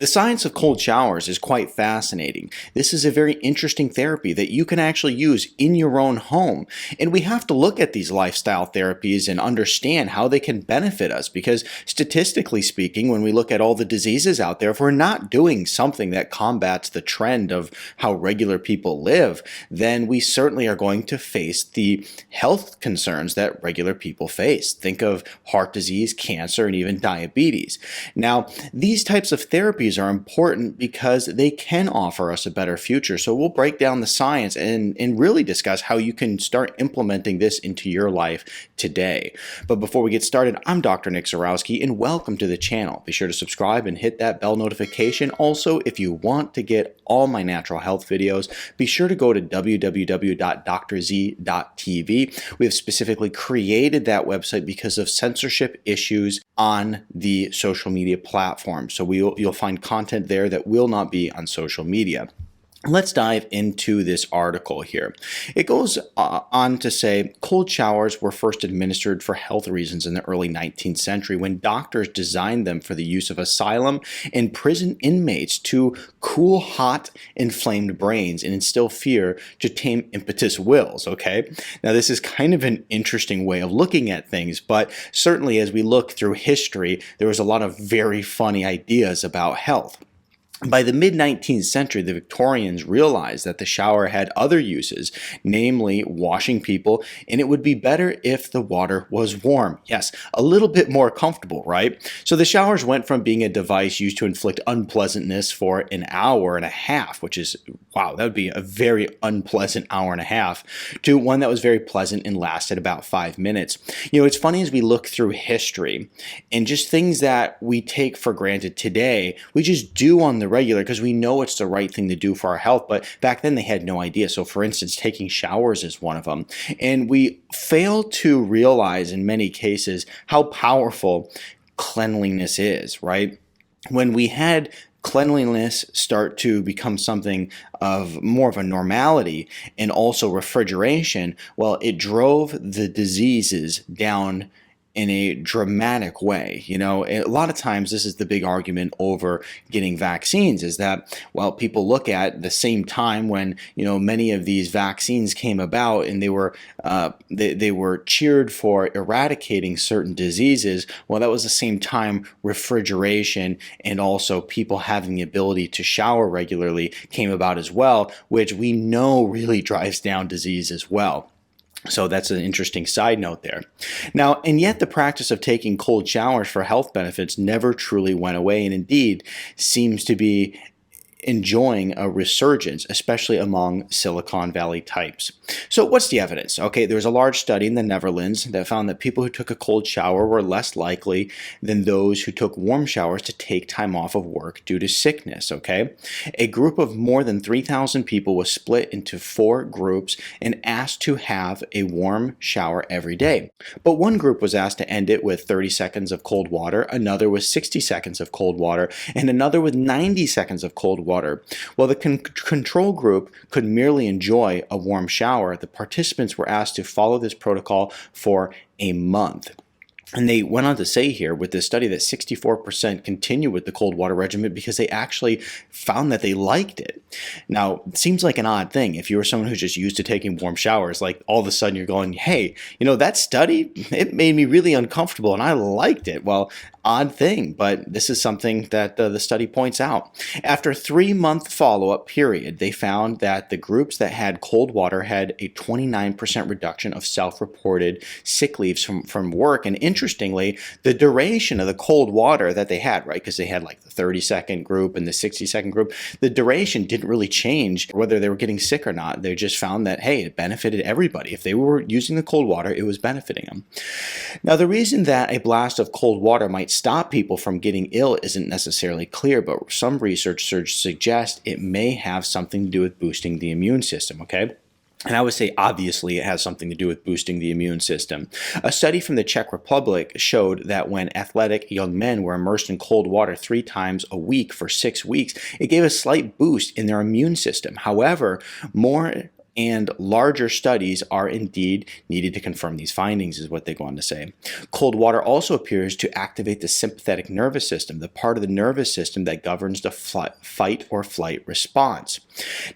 The science of cold showers is quite fascinating. This is a very interesting therapy that you can actually use in your own home. And we have to look at these lifestyle therapies and understand how they can benefit us because statistically speaking, when we look at all the diseases out there, if we're not doing something that combats the trend of how regular people live, then we certainly are going to face the health concerns that regular people face. Think of heart disease, cancer, and even diabetes. Now, these types of therapies are important because they can offer us a better future. So we'll break down the science and really discuss how you can start implementing this into your life today. But before we get started, I'm Dr. Nick Zarowski and welcome to the channel. Be sure to subscribe and hit that bell notification. Also, if you want to get all my natural health videos, be sure to go to www.drz.tv. We have specifically created that website because of censorship issues on the social media platform. So you'll find content there that will not be on social media. Let's dive into this article here. It goes on to say cold showers were first administered for health reasons in the early 19th century when doctors designed them for the use of asylum and prison inmates to cool hot, inflamed brains and instill fear to tame impetuous wills, okay? Now this is kind of an interesting way of looking at things, but certainly as we look through history, there was a lot of very funny ideas about health. By the mid-19th century, the Victorians realized that the shower had other uses, namely washing people, and it would be better if the water was warm. Yes, a little bit more comfortable, right? So the showers went from being a device used to inflict unpleasantness for an hour and a half, which is, wow, that would be a very unpleasant hour and a half, to one that was very pleasant and lasted about 5 minutes. You know, it's funny as we look through history and just things that we take for granted today, we just do on the regular because we know it's the right thing to do for our health, but back then they had no idea. So for instance, taking showers is one of them. And we fail to realize in many cases how powerful cleanliness is, right? When we had cleanliness start to become something of more of a normality and also refrigeration, well, it drove the diseases down in a dramatic way. You know, a lot of times this is the big argument over getting vaccines is that, well, people look at the same time when, you know, many of these vaccines came about and they were cheered for eradicating certain diseases. Well, that was the same time refrigeration and also people having the ability to shower regularly came about as well, which we know really drives down disease as well. So that's an interesting side note there. Now, and yet the practice of taking cold showers for health benefits never truly went away and indeed seems to be enjoying a resurgence, especially among Silicon Valley types. So what's the evidence? Okay, there was a large study in the Netherlands that found that people who took a cold shower were less likely than those who took warm showers to take time off of work due to sickness, okay? A group of more than 3,000 people was split into 4 groups and asked to have a warm shower every day. But one group was asked to end it with 30 seconds of cold water, another with 60 seconds of cold water, and another with 90 seconds of cold water. While the control group could merely enjoy a warm shower, the participants were asked to follow this protocol for a month. And they went on to say here with this study that 64% continue with the cold water regimen because they actually found that they liked it. Now, it seems like an odd thing. If you were someone who's just used to taking warm showers, like all of a sudden you're going, hey, you know, that study, it made me really uncomfortable and I liked it. Well, odd thing, but this is something that the study points out. After a 3-month follow-up period, they found that the groups that had cold water had a 29% reduction of self-reported sick leaves from work. And interestingly, the duration of the cold water that they had, right, because they had like the 30-second group and the 60-second group, the duration didn't really change whether they were getting sick or not. They just found that, hey, it benefited everybody. If they were using the cold water, it was benefiting them. Now, the reason that a blast of cold water might stop people from getting ill isn't necessarily clear, but some research suggests it may have something to do with boosting the immune system, okay? And I would say, obviously, it has something to do with boosting the immune system. A study from the Czech Republic showed that when athletic young men were immersed in cold water 3 times a week for 6 weeks, it gave a slight boost in their immune system. However, more and larger studies are indeed needed to confirm these findings, is what they go on to say. Cold water also appears to activate the sympathetic nervous system, the part of the nervous system that governs the fight or flight response.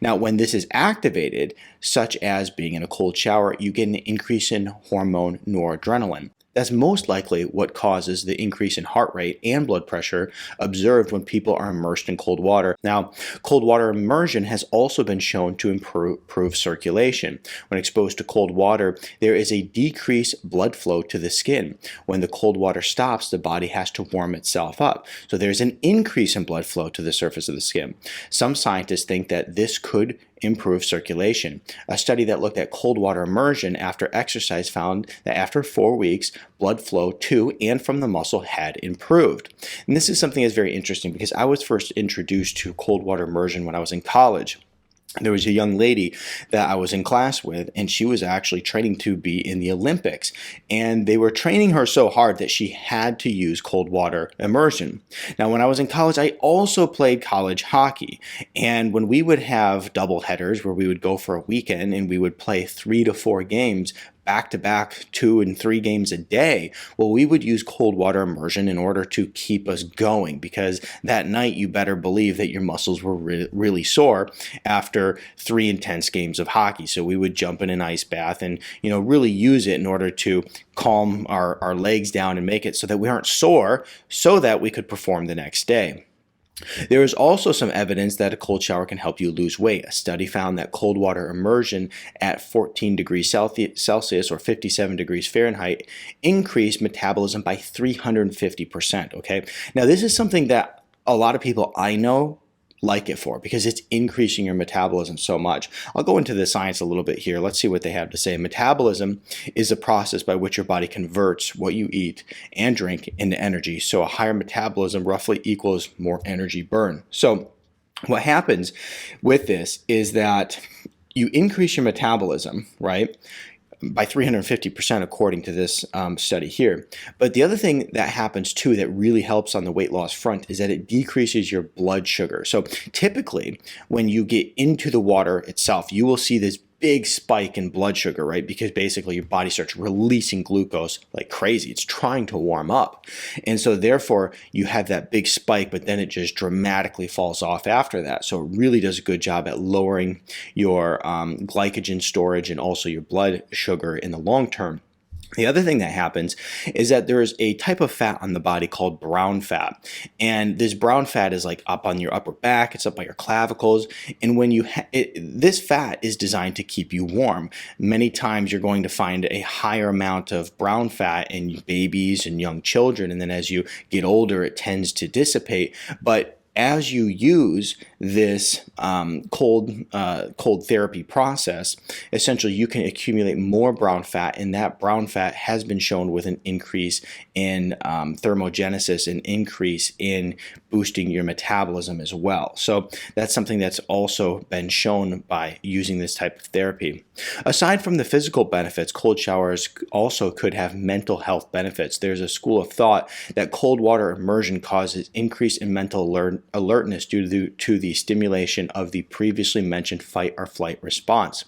Now, when this is activated, such as being in a cold shower, you get an increase in hormone noradrenaline. That's most likely what causes the increase in heart rate and blood pressure observed when people are immersed in cold water. Now, cold water immersion has also been shown to improve circulation. When exposed to cold water, there is a decreased blood flow to the skin. When the cold water stops, the body has to warm itself up. So there's an increase in blood flow to the surface of the skin. Some scientists think that this could improve circulation. A study that looked at cold water immersion after exercise found that after 4 weeks, blood flow to and from the muscle had improved. And this is something that's very interesting because I was first introduced to cold water immersion when I was in college. There was a young lady that I was in class with, and she was actually training to be in the Olympics. And they were training her so hard that she had to use cold water immersion. Now, when I was in college, I also played college hockey. And when we would have double headers where we would go for a weekend and we would play 3 to 4 games, back-to-back 2 and 3 games a day, well, we would use cold water immersion in order to keep us going, because that night you better believe that your muscles were really sore after 3 intense games of hockey. So we would jump in an ice bath and really use it in order to calm our legs down and make it so that we aren't sore, so that we could perform the next day. There is also some evidence that a cold shower can help you lose weight. A study found that cold water immersion at 14 degrees Celsius or 57 degrees Fahrenheit increased metabolism by 350%. Okay, now this is something that a lot of people I know like it for, because it's increasing your metabolism so much. I'll go into the science a little bit here. Let's see what they have to say. Metabolism is a process by which your body converts what you eat and drink into energy. So a higher metabolism roughly equals more energy burn. So what happens with this is that you increase your metabolism, right, by 350% according to this study here. But the other thing that happens too that really helps on the weight loss front is that it decreases your blood sugar. So typically when you get into the water itself, you will see this big spike in blood sugar, right? Because basically your body starts releasing glucose like crazy. It's trying to warm up. And so therefore you have that big spike, but then it just dramatically falls off after that. So it really does a good job at lowering your glycogen storage and also your blood sugar in the long term. The other thing that happens is that there is a type of fat on the body called brown fat. And this brown fat is like up on your upper back, it's up by your clavicles. And when you this fat is designed to keep you warm. Many times you're going to find a higher amount of brown fat in babies and young children. And then as you get older, it tends to dissipate. But as you use this cold therapy process, essentially you can accumulate more brown fat, and that brown fat has been shown with an increase in thermogenesis, an increase in boosting your metabolism as well. So that's something that's also been shown by using this type of therapy. Aside from the physical benefits, cold showers also could have mental health benefits. There's a school of thought that cold water immersion causes increase in mental alertness due to the stimulation of the previously mentioned fight or flight response.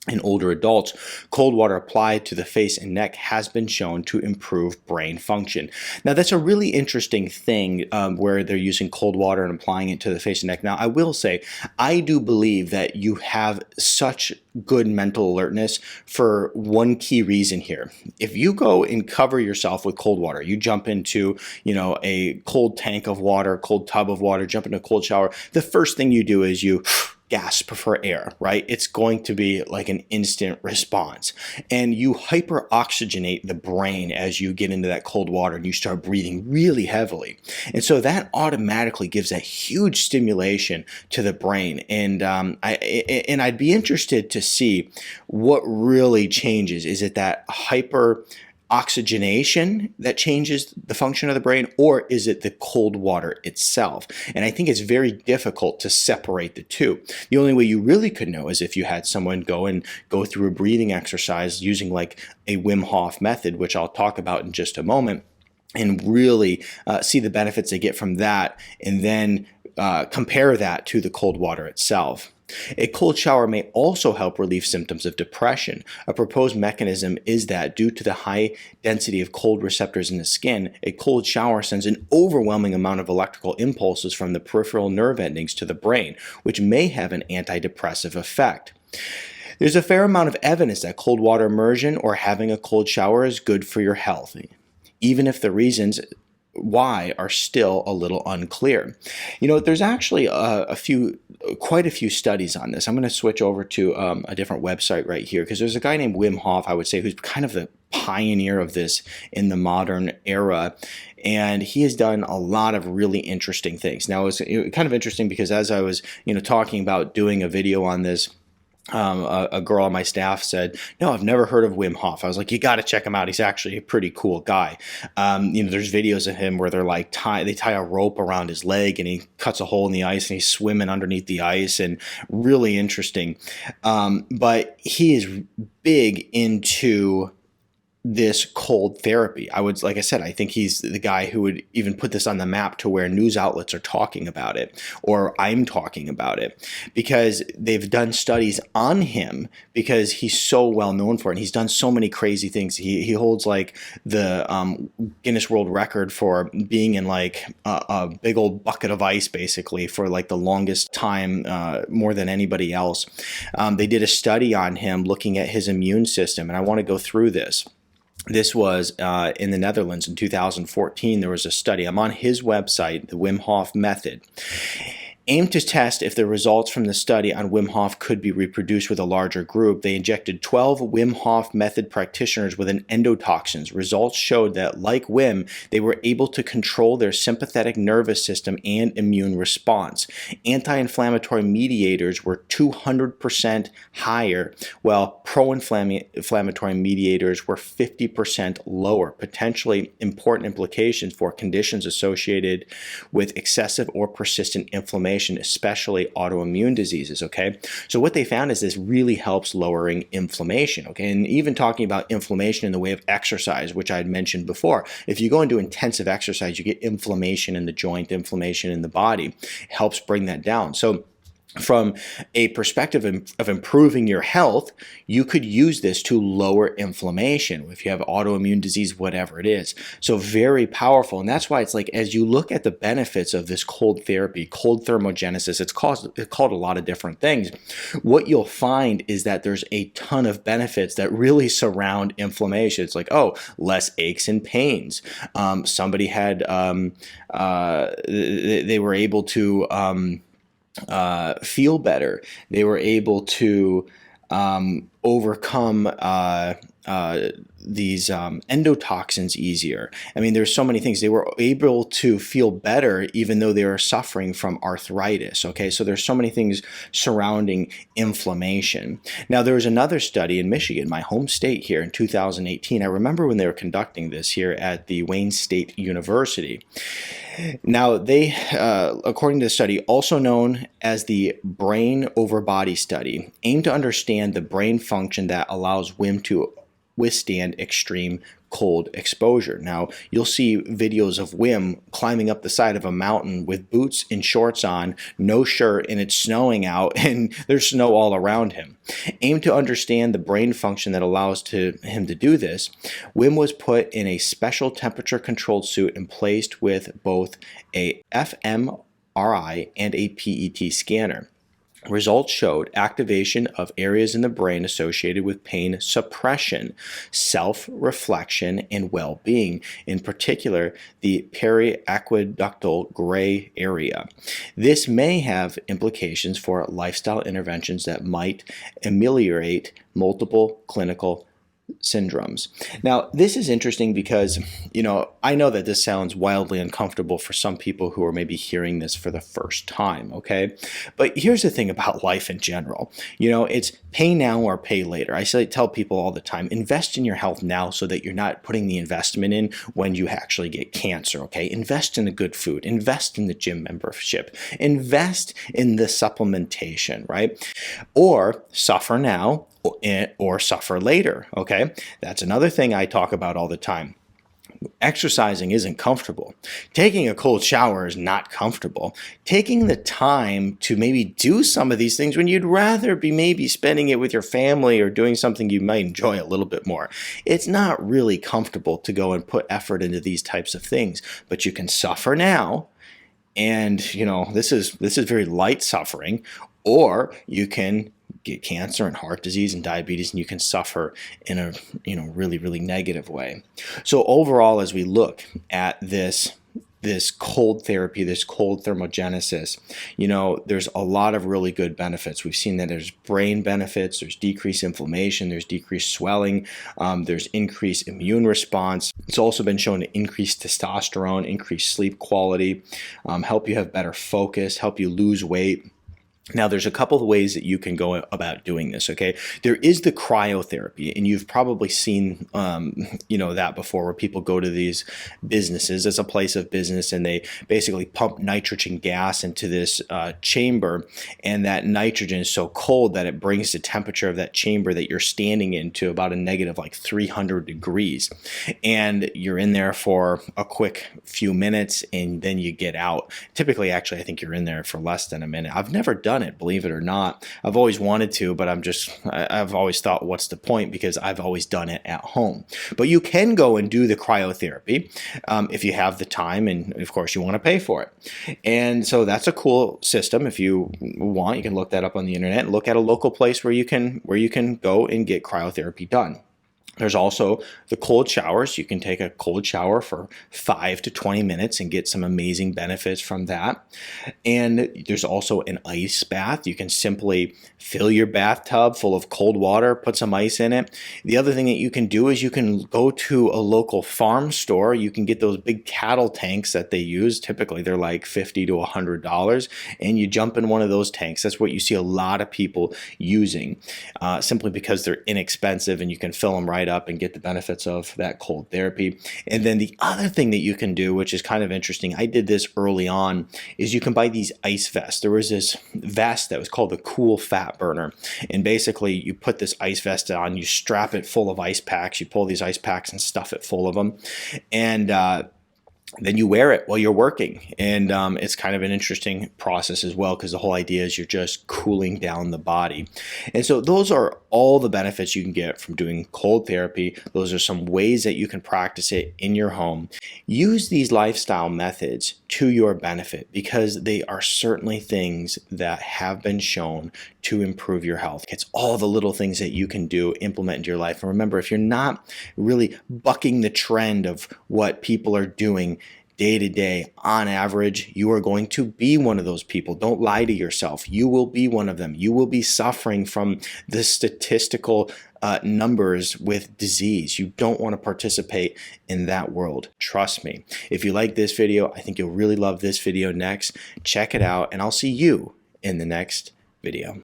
In older adults, cold water applied to the face and neck has been shown to improve brain function. Now, that's a really interesting thing where they're using cold water and applying it to the face and neck. Now, I will say, I do believe that you have such good mental alertness for one key reason here. If you go and cover yourself with cold water, you jump into, a cold tank of water, cold tub of water, jump into a cold shower, the first thing you do is you gasp for air, right? It's going to be like an instant response. And you hyperoxygenate the brain as you get into that cold water and you start breathing really heavily. And so that automatically gives a huge stimulation to the brain. And I'd be interested to see what really changes. Is it that oxygenation that changes the function of the brain, or is it the cold water itself? And I think it's very difficult to separate the two. The only way you really could know is if you had someone go through a breathing exercise using like a Wim Hof method, which I'll talk about in just a moment, and really see the benefits they get from that, and then compare that to the cold water itself. A cold shower may also help relieve symptoms of depression. A proposed mechanism is that due to the high density of cold receptors in the skin, a cold shower sends an overwhelming amount of electrical impulses from the peripheral nerve endings to the brain, which may have an antidepressive effect. There's a fair amount of evidence that cold water immersion or having a cold shower is good for your health, even if the reasons why are still a little unclear. There's actually quite a few studies on this. I'm going to switch over to a different website right here because there's a guy named Wim Hof, I would say, who's kind of the pioneer of this in the modern era. And he has done a lot of really interesting things. Now, it was kind of interesting because as I was, talking about doing a video on this, a girl on my staff said, "No, I've never heard of Wim Hof." I was like, "You got to check him out. He's actually a pretty cool guy." There's videos of him where they're like they tie a rope around his leg and he cuts a hole in the ice and he's swimming underneath the ice, and really interesting. But he is big into this cold therapy. Like I said, I think he's the guy who would even put this on the map to where news outlets are talking about it, or I'm talking about it, because they've done studies on him because he's so well known for it. And he's done so many crazy things. He holds like the Guinness World Record for being in like a big old bucket of ice, basically, for like the longest time, more than anybody else. They did a study on him looking at his immune system, and I want to go through this. This was in the Netherlands in 2014. There was a study. I'm on his website, the Wim Hof Method. Aimed to test if the results from the study on Wim Hof could be reproduced with a larger group, they injected 12 Wim Hof method practitioners with an endotoxins. Results showed that, like Wim, they were able to control their sympathetic nervous system and immune response. Anti-inflammatory mediators were 200% higher, while pro-inflammatory mediators were 50% lower, potentially important implications for conditions associated with excessive or persistent inflammation, especially autoimmune diseases, okay? So what they found is this really helps lowering inflammation, okay? And even talking about inflammation in the way of exercise, which I had mentioned before, if you go into intensive exercise, you get inflammation in the joint, inflammation in the body. It helps bring that down. So from a perspective of improving your health, you could use this to lower inflammation if you have autoimmune disease, whatever it is. So very powerful. And that's why it's like, as you look at the benefits of this cold therapy, cold thermogenesis, it's called a lot of different things. What you'll find is that there's a ton of benefits that really surround inflammation. It's like, oh, less aches and pains. Somebody had, they were able to, feel better. They were able to overcome these endotoxins easier. I mean, there's so many things. They were able to feel better even though they were suffering from arthritis. Okay, so there's so many things surrounding inflammation. Now, there was another study in Michigan, my home state here, in 2018. I remember when they were conducting this here at the Wayne State University. Now, they, according to the study, also known as the brain over body study, aimed to understand the brain function that allows Wim to withstand extreme cold exposure. Now, you'll see videos of Wim climbing up the side of a mountain with boots and shorts on, no shirt, and it's snowing out, and there's snow all around him. Aimed to understand the brain function that allows him to do this, Wim was put in a special temperature-controlled suit and placed with both a fMRI and a PET scanner. Results showed activation of areas in the brain associated with pain suppression, self-reflection, and well-being, in particular the periaqueductal gray area. This may have implications for lifestyle interventions that might ameliorate multiple clinical syndromes. Now, this is interesting because, I know that this sounds wildly uncomfortable for some people who are maybe hearing this for the first time, okay? But here's the thing about life in general. It's pay now or pay later. I tell people all the time, invest in your health now so that you're not putting the investment in when you actually get cancer, okay? Invest in the good food. Invest in the gym membership. Invest in the supplementation, right? Or suffer now or suffer later, okay? That's another thing I talk about all the time. Exercising isn't comfortable. Taking a cold shower is not comfortable. Taking the time to maybe do some of these things when you'd rather be maybe spending it with your family or doing something you might enjoy a little bit more. It's not really comfortable to go and put effort into these types of things, but you can suffer now. And, you know, this is very light suffering, or you can get cancer and heart disease and diabetes, and you can suffer in a, you know, really, really negative way. So overall, as we look at this cold therapy, this cold thermogenesis, you know, there's a lot of really good benefits. We've seen that there's brain benefits, there's decreased inflammation, there's decreased swelling, there's increased immune response. It's also been shown to increase testosterone, increase sleep quality, help you have better focus, help you lose weight. Now, there's a couple of ways that you can go about doing this, okay? There is the cryotherapy, and you've probably seen, you know, that before, where people go to these businesses as a place of business, and they basically pump nitrogen gas into this chamber, and that nitrogen is so cold that it brings the temperature of that chamber that you're standing in to about a negative like 300 degrees. And you're in there for a quick few minutes, and then you get out. Typically, actually, I think you're in there for less than a minute. I've never done it, believe it or not. I've always wanted to, but I've always thought, what's the point? Because I've always done it at home. But you can go and do the cryotherapy if you have the time, and of course you want to pay for it. And so that's a cool system. If you want, you can look that up on the internet and look at a local place where you can go and get cryotherapy done. There's also the cold showers. You can take a cold shower for 5 to 20 minutes and get some amazing benefits from that. And there's also an ice bath. You can simply fill your bathtub full of cold water, put some ice in it. The other thing that you can do is you can go to a local farm store. You can get those big cattle tanks that they use. Typically, they're like $50 to $100, and you jump in one of those tanks. That's what you see a lot of people using, simply because they're inexpensive and you can fill them right up and get the benefits of that cold therapy. And then the other thing that you can do, which is kind of interesting, I did this early on, is you can buy these ice vests. There was this vest that was called the Cool Fat Burner. And basically you put this ice vest on, you strap it full of ice packs, you pull these ice packs and stuff it full of them. And then you wear it while you're working. And it's kind of an interesting process as well, because the whole idea is you're just cooling down the body. And so those are all the benefits you can get from doing cold therapy. Those are some ways that you can practice it in your home. Use these lifestyle methods to your benefit, because they are certainly things that have been shown to improve your health. It's all the little things that you can do, implement into your life. And remember, if you're not really bucking the trend of what people are doing day to day, on average, you are going to be one of those people. Don't lie to yourself. You will be one of them. You will be suffering from the statistical numbers with disease. You don't want to participate in that world. Trust me. If you like this video, I think you'll really love this video next. Check it out, and I'll see you in the next video.